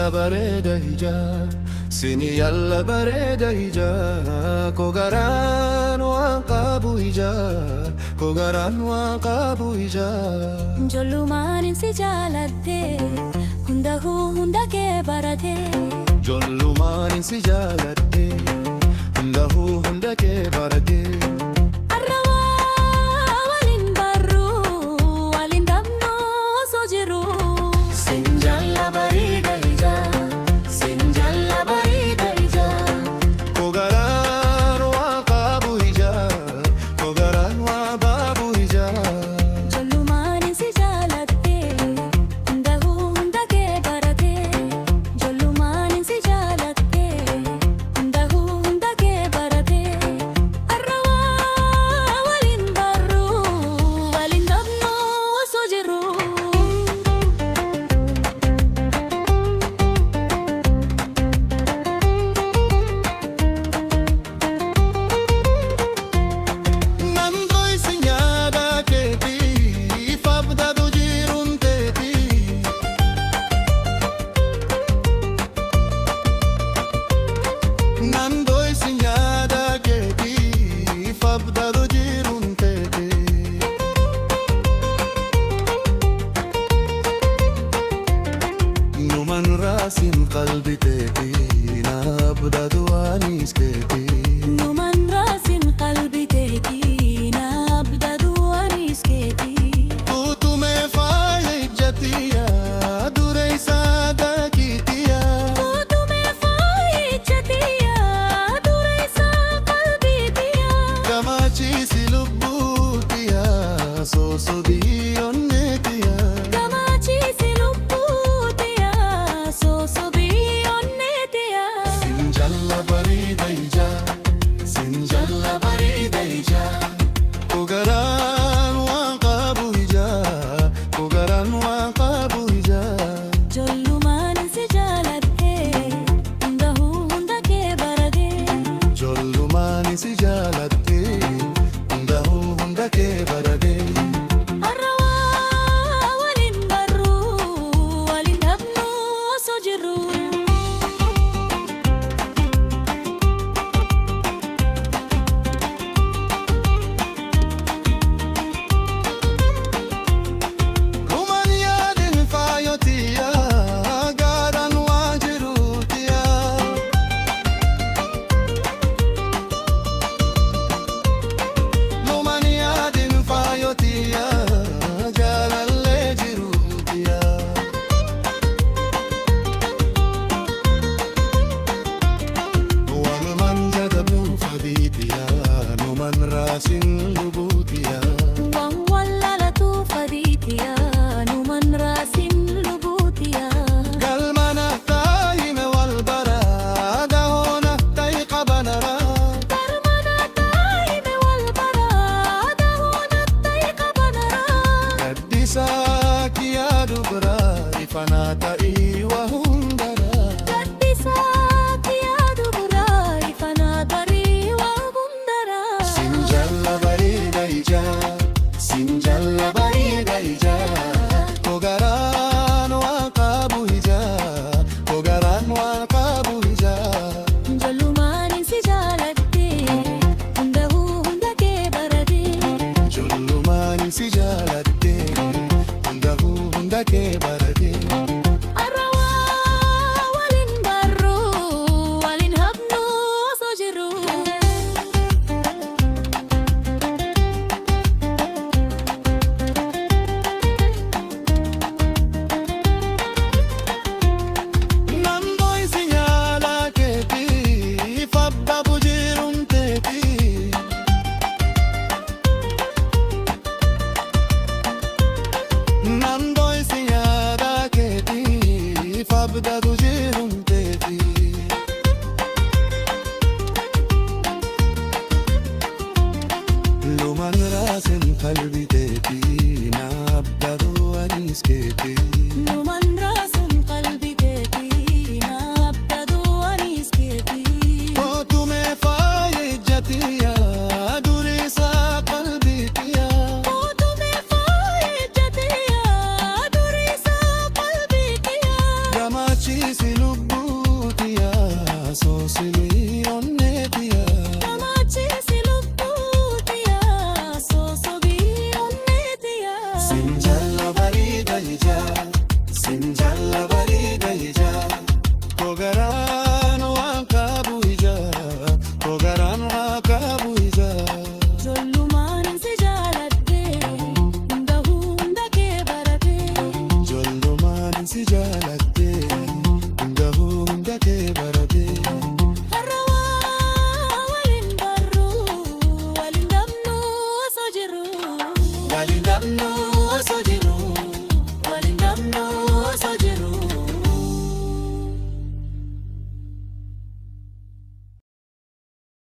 yalla bareeda hijaa sini yalla bareeda hijaa kogaraan waan qabu hijaa kogaraan waan qabu hijaa jollumaan si jaaladhe hunda kee barate jollumaan si jaaladhe hunda kee barate Rasin qalbi teeti nabda duanis keeti numan rasin qalbi teeti nabda duanis keeti tume faye jatiya dureysa dakitiya tume faye jatiya dureysa qalbi tiya kamachi silubutiya sosobi onnetiya kamachi Sinjalla bareeda sinjalla bareeda kogaraan waan qabu hijaa kogaraan waan qabu hijaa jollumaan si jaaladhe hunda kee barate jollumaan si jaaladhe hunda kee barate Rasin lubutiya wan wallalatu faditiya numan rasin lubutiya galmana taime walbara dahona taiqabanara galmana taime walbara dahona taiqabanara gaddisa kiya dubra ifanata iwa hundara gaddisa kiya dubra ifanata Sinjalla bareeda hijaa kogaraan waan qabu hijaa kogaraan waan qabu hijaa jollumaan si jaaladhe hunda kee barate jollumaan si jaaladhe hunda kee barate qalbi teeti nabda duanis keeti numan rasin qalbi teeti nabda duanis keeti tume faye jatiya durisa qalbi tiya tume faye jatiya durisa qalbi tiya gamachi onne